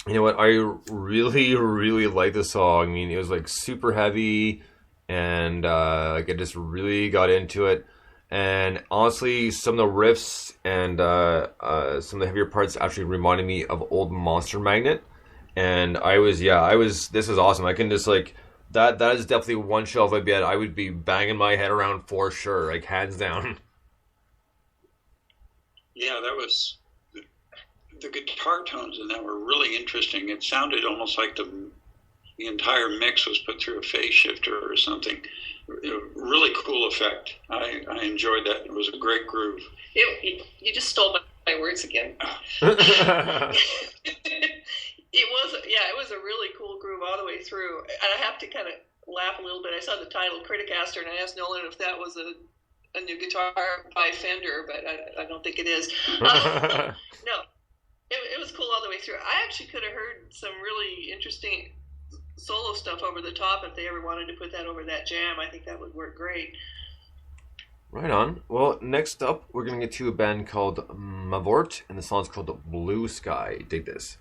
You know what? I really, really like the song. I mean, it was like super heavy, and like I just really got into it. And honestly, some of the riffs and some of the heavier parts actually reminded me of old Monster Magnet. And I was. This is awesome. I can just like that. That is definitely one shelf I'd be at. I would be banging my head around for sure, like hands down. Yeah, that was the guitar tones in that were really interesting. It sounded almost like the entire mix was put through a phase shifter or something. Really cool effect. I enjoyed that. It was a great groove. You just stole my words again. It was a really cool groove all the way through. And I have to kind of laugh a little bit. I saw the title Criticaster, and I asked Nolan if that was a new guitar by Fender, but I don't think it is. No, it was cool all the way through. I actually could have heard some really interesting solo stuff over the top if they ever wanted to put that over that jam. I think that would work great. Right on. Well, next up, we're going to get to a band called Mavort, and the song's called Blue Sky. Dig this.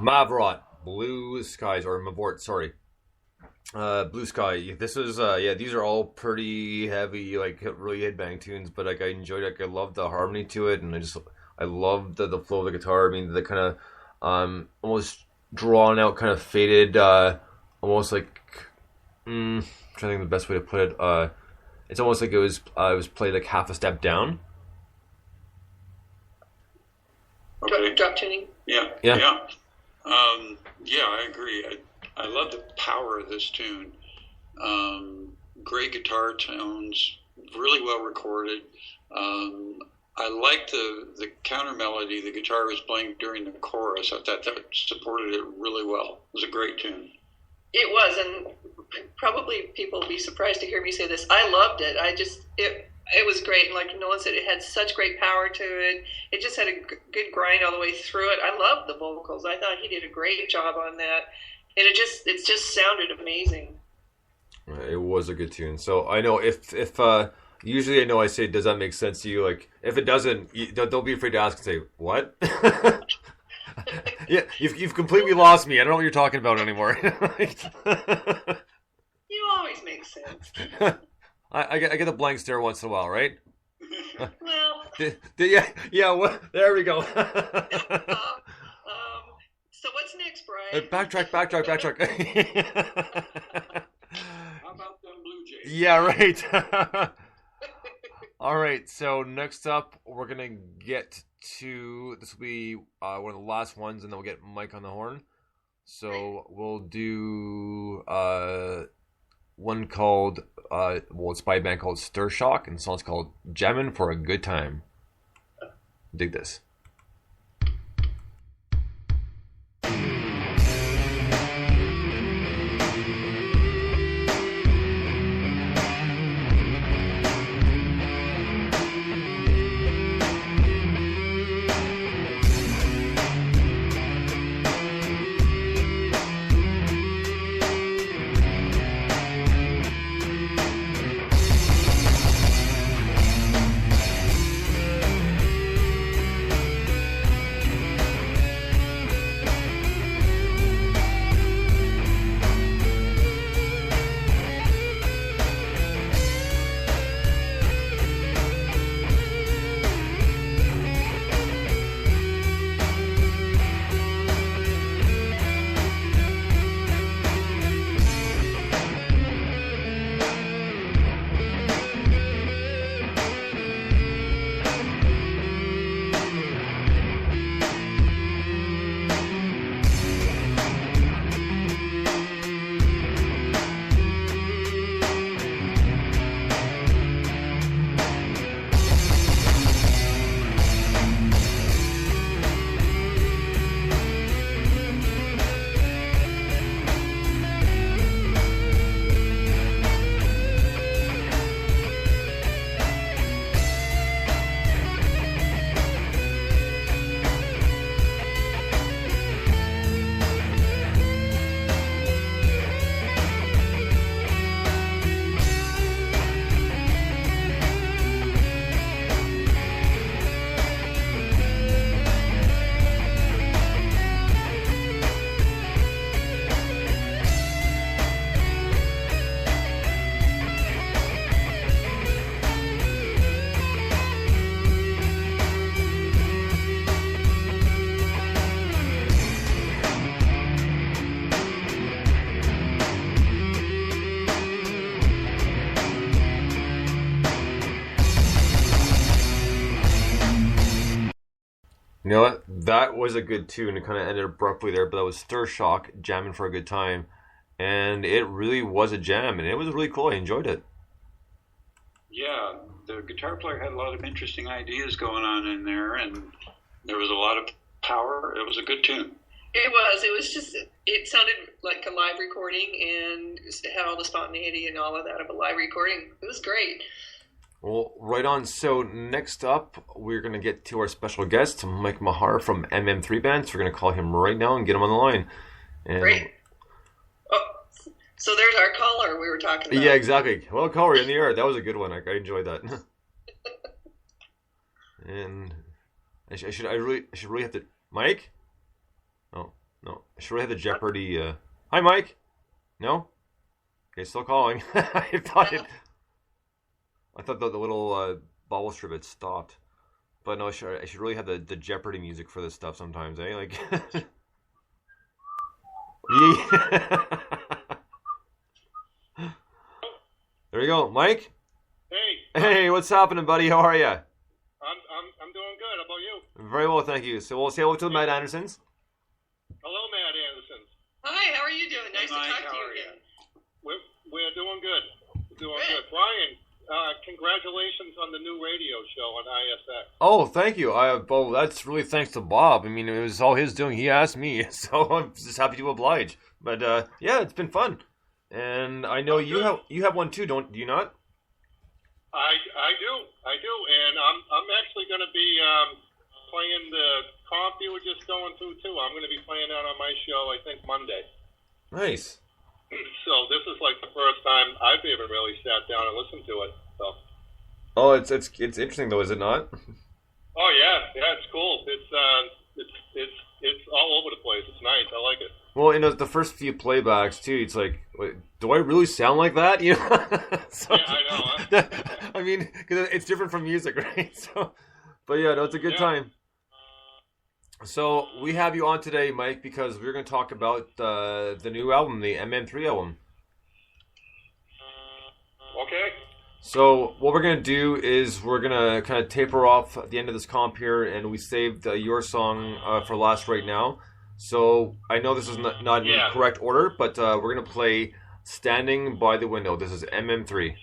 Mavrot, Blue Skies, or Mavort, sorry. Blue Sky. This is yeah. These are all pretty heavy, like really headbang tunes. But like I enjoyed it. Like, I love the harmony to it, and I love the flow of the guitar. I mean, the kind of almost drawn out, kind of faded, almost like trying to think of the best way to put it. It's almost like it was played like half a step down. Okay. Drop tuning. Yeah. Yeah. Yeah. Yeah, I agree. I love the power of this tune. Great guitar tones, really well recorded. I like the counter melody the guitar was playing during the chorus. I thought that supported it really well. It was a great tune. It was, and probably people will be surprised to hear me say this. I loved it. It was great. And like Nolan said, it had such great power to it. It just had a good grind all the way through it. I loved the vocals. I thought he did a great job on that. And it just sounded amazing. It was a good tune. So I know if usually I know I say, does that make sense to you? Like if it doesn't, don't be afraid to ask and say, what? Yeah, you've completely lost me. I don't know what you're talking about anymore. You always make sense. I get a blank stare once in a while, right? Well, yeah. Well, there we go. so what's next, Brian? Backtrack. How about them Blue Jays? Yeah, right. All right. So next up, we're gonna get to this will be one of the last ones, and then we'll get Mike on the horn. So we'll do one called it's by a band called Stir Shock, and the song's called "Jammin' for a Good Time." Dig this. You know what? That was a good tune. It kind of ended abruptly there, but that was Stir Shock, Jamming for a Good Time. And it really was a jam, and it was really cool. I enjoyed it. Yeah, the guitar player had a lot of interesting ideas going on in there, and there was a lot of power. It was a good tune. It was. It was just. It sounded like a live recording, and it had all the spontaneity and all of that of a live recording. It was great. Well, right on. So next up, we're going to get to our special guest, Mike Mahar from MM3 Band. So we're going to call him right now and get him on the line. And great. Oh, so there's our caller we were talking about. yeah, exactly. Well, caller in the air. That was a good one. I enjoyed that. And I should really have to. Mike? Oh, No, I should really have the Jeopardy. Hi, Mike. No. Okay, still calling. I thought the little bubble strip had stopped, but no, I should really have the Jeopardy music for this stuff sometimes, eh? Like, there you go, Mike. Hey, what's happening, buddy? How are you? I'm doing good. How about you? Very well, thank you. So we'll say hello to the Mad Andersons. Hello, Mad Andersons. Hi, how are you doing? Nice Mike, to talk to how you are you? again. We're doing good. Doing Good. good. Brian, congratulations on the new radio show on ISX. Oh, thank you. Well, that's really thanks to Bob. I mean, it was all his doing. He asked me, so I'm just happy to oblige. But yeah, it's been fun, and I know you have one too, do you not? I do, and I'm actually going to be playing the comp you were just going through too. I'm going to be playing that on my show, I think Monday. Nice. So this is like the first time I've even really sat down and listened to it. So. Oh, it's interesting though, is it not? Oh yeah, it's cool. It's all over the place. It's nice. I like it. Well, the first few playbacks too, it's like, wait, do I really sound like that? You know? So, Yeah, I know. Huh? I mean, because it's different from music, right? So, but yeah, no, it's a good time. So we have you on today, Mike, because we're going to talk about the new album, the MM3 album. Okay. So what we're going to do is we're going to kind of taper off at the end of this comp here, and we saved your song for last right now. So I know this is not in the correct order, but we're going to play Standing by the Window. This is MM3.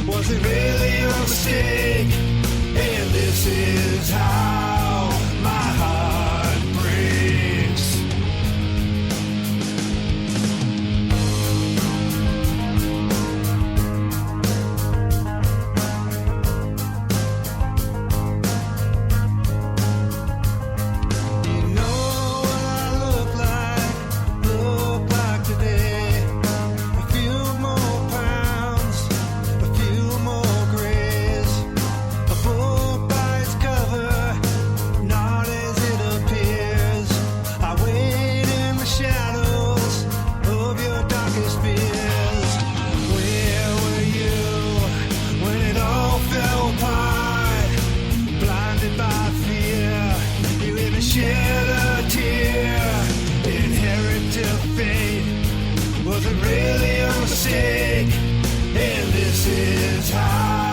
Was it really a mistake? And this is how